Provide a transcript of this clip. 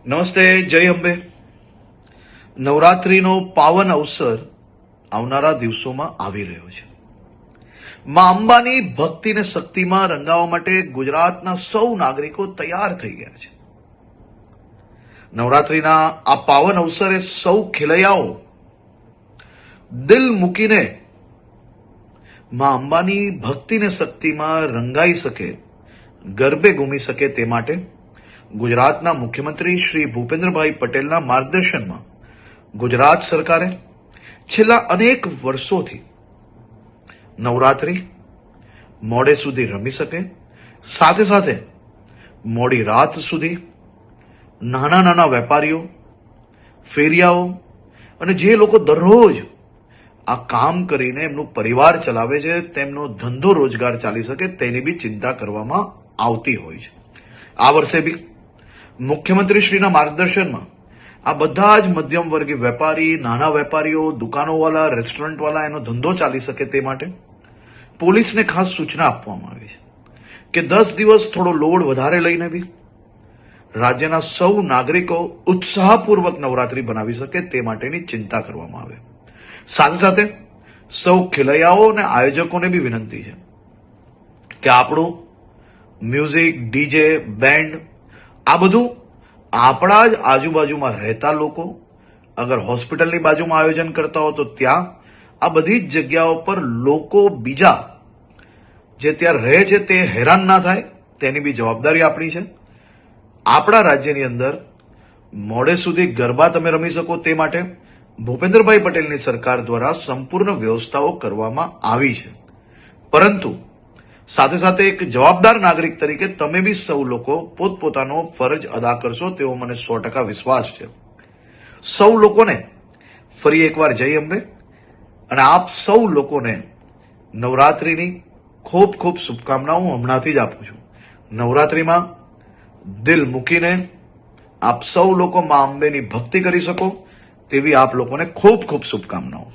નમસ્તે, જય અંબે. નવરાત્રીનો પાવન અવસર આવનારા દિવસોમાં આવી રહ્યો છે. માં અંબાની ભક્તિ અને શક્તિમાં રંગાવા માટે ગુજરાતના સૌ નાગરિકો તૈયાર થઈ ગયા છે. નવરાત્રીના આ પાવન અવસરે સૌ ખેલૈયાઓ દિલ મૂકીને માં અંબાની ભક્તિ અને શક્તિમાં રંગાઈ શકે, ગરબે ઘૂમી શકે તે માટે ગુજરાતના મુખ્યમંત્રી શ્રી ભૂપેન્દ્રભાઈ પટેલના માર્ગદર્શનમાં ગુજરાત સરકારે છેલ્લા અનેક વર્ષોથી નવરાત્રી મોડે સુધી રમી શકે, સાથે સાથે મોડી રાત સુધી નાના નાના વેપારીઓ, ફેરિયાઓ અને જે લોકો દરરોજ આ કામ કરીને એમનું પરિવાર ચલાવે છે, તેમનો ધંધો રોજગાર ચાલી શકે તેની બી ચિંતા કરવામાં આવતી હોય છે. આ વર્ષે બી મુખ્યમંત્રીશ્રીના માર્ગદર્શનમાં આ બધા જ મધ્યમ વર્ગીય વેપારી, નાના વેપારીઓ, દુકાનોવાળા, રેસ્ટોરન્ટવાળા એનો ધંધો ચાલી શકે તે માટે પોલીસને ખાસ સૂચના આપવામાં આવી છે કે 10 દિવસ થોડો લોડ વધારે લઈને બી રાજ્યના સૌ નાગરિકો ઉત્સાહપૂર્વક નવરાત્રી બનાવી શકે તે માટેની ચિંતા કરવામાં આવે. સાથે સાથે સૌ ખેલૈયાઓ અને આયોજકોને બી વિનંતી છે કે આપણું મ્યુઝિક, ડીજે, બેન્ડ આ બધું આપણા જ આજુબાજુમાં રહેતા લોકો, અગર હોસ્પિટલની બાજુમાં આયોજન કરતા હો તો ત્યાં આ બધી જ જગ્યાઓ પર લોકો બીજા જે ત્યાં રહે છે તે હેરાન ના થાય તેની બી જવાબદારી આપણી છે. આપણા રાજ્યની અંદર મોડે સુધી ગરબા તમે રમી શકો તે માટે ભૂપેન્દ્રભાઈ પટેલની સરકાર દ્વારા સંપૂર્ણ વ્યવસ્થાઓ કરવામાં આવી છે. પરંતુ સાથે સાથે એક જવાબદાર નાગરિક તરીકે તમે બી સૌ લોકો પોતપોતાનો ફરજ અદા કરશો તેવો મને 100% વિશ્વાસ છે. સૌ લોકોને ફરી એકવાર જય અંબે અને આપ સૌ લોકોને નવરાત્રીની ખૂબ ખૂબ શુભકામનાઓ હમણાંથી જ આપું છું. નવરાત્રીમાં દિલ મૂકીને આપ સૌ લોકો માં અંબેની ભક્તિ કરી શકો તેવી આપ લોકોને ખૂબ ખૂબ શુભકામનાઓ.